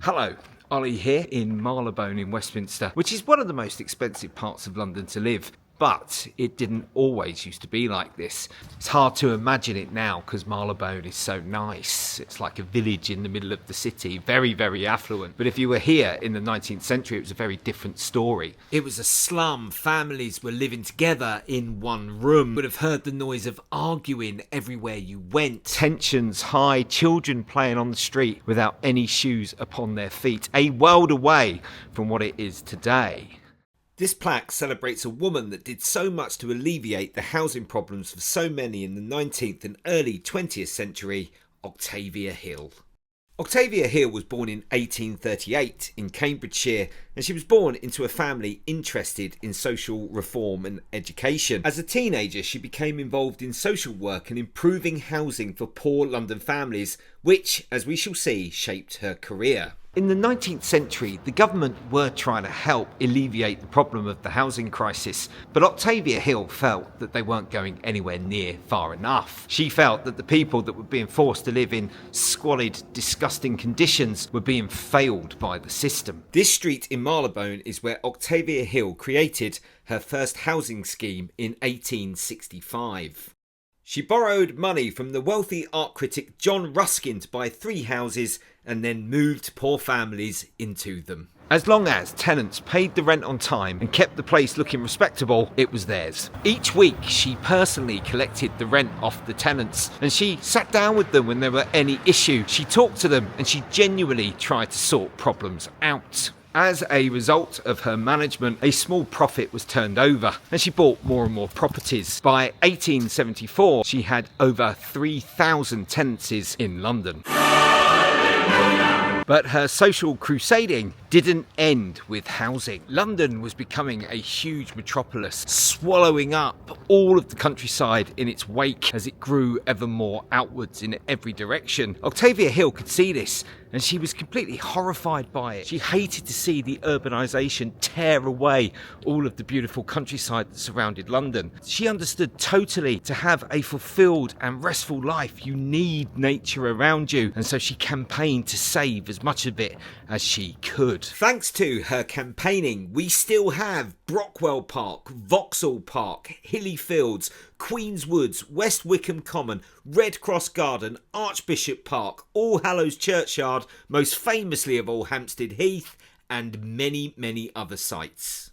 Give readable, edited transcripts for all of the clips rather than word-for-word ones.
Hello, Ollie here in Marylebone in Westminster, which is one of the most expensive parts of London to live. But it didn't always used to be like this. It's hard to imagine it now because Marylebone is so nice. It's like a village in the middle of the city, very, very affluent. But if you were here in the 19th century, it was a very different story. It was a slum. Families were living together in one room. You would have heard the noise of arguing everywhere you went. Tensions high, children playing on the street without any shoes upon their feet. A world away from what it is today. This plaque celebrates a woman that did so much to alleviate the housing problems for so many in the 19th and early 20th century, OCTAVIA HILL. OCTAVIA HILL was born in 1838 in Cambridgeshire, and she was born into a family interested in social reform and education. As a teenager, she became involved in social work and improving housing for poor London families, which, as we shall see, shaped her career. In the 19th century, the government were trying to help alleviate the problem of the housing crisis, but OCTAVIA HILL felt that they weren't going anywhere near far enough. She felt that the people that were being forced to live in squalid, disgusting conditions were being failed by the system. This street in Marylebone is where OCTAVIA HILL created her first housing scheme in 1865. She borrowed money from the wealthy art critic John Ruskin to buy 3 houses and then moved poor families into them. As long as tenants paid the rent on time and kept the place looking respectable, it was theirs. Each week she personally collected the rent off the tenants, and she sat down with them when there were any issue. She talked to them and she genuinely tried to sort problems out. As a result of her management, a small profit was turned over and she bought more and more properties. By 1874, she had over 3,000 tenancies in London. But her social crusading didn't end with housing. London was becoming a huge metropolis, swallowing up all of the countryside in its wake as it grew ever more outwards in every direction. OCTAVIA HILL could see this, and she was completely horrified by it. She hated to see the urbanisation tear away all of the beautiful countryside that surrounded London. She understood totally, to have a fulfilled and restful life, you need nature around you, and so she campaigned to save as much of it as she could. Thanks to her campaigning, we still have Brockwell Park, Vauxhall Park, Hilly Fields, Queen's Woods, West Wickham Common, Red Cross Garden, Archbishop Park, All Hallows Churchyard, most famously of all Hampstead Heath, and many, many other sites.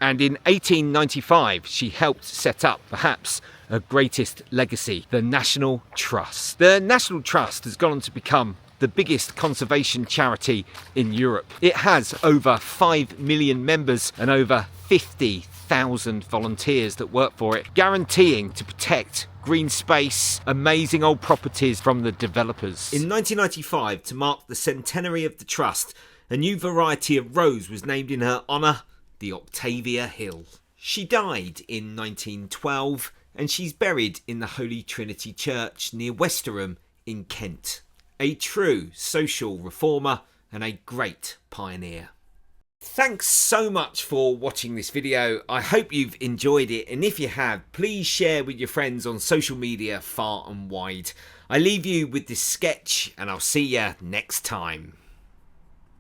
And in 1895, she helped set up perhaps her greatest legacy, the National Trust. The National Trust has gone on to become the biggest conservation charity in Europe. It has over 5 million members and over 50,000 volunteers that work for it, guaranteeing to protect green space, amazing old properties from the developers. In 1995, to mark the centenary of the Trust, a new variety of rose was named in her honour, the OCTAVIA HILL. She died in 1912 and she's buried in the Holy Trinity Church near Westerham in Kent. A true social reformer and a great pioneer. Thanks so much for watching this video. I hope you've enjoyed it, and if you have, please share with your friends on social media far and wide. I leave you with this sketch and I'll see you next time.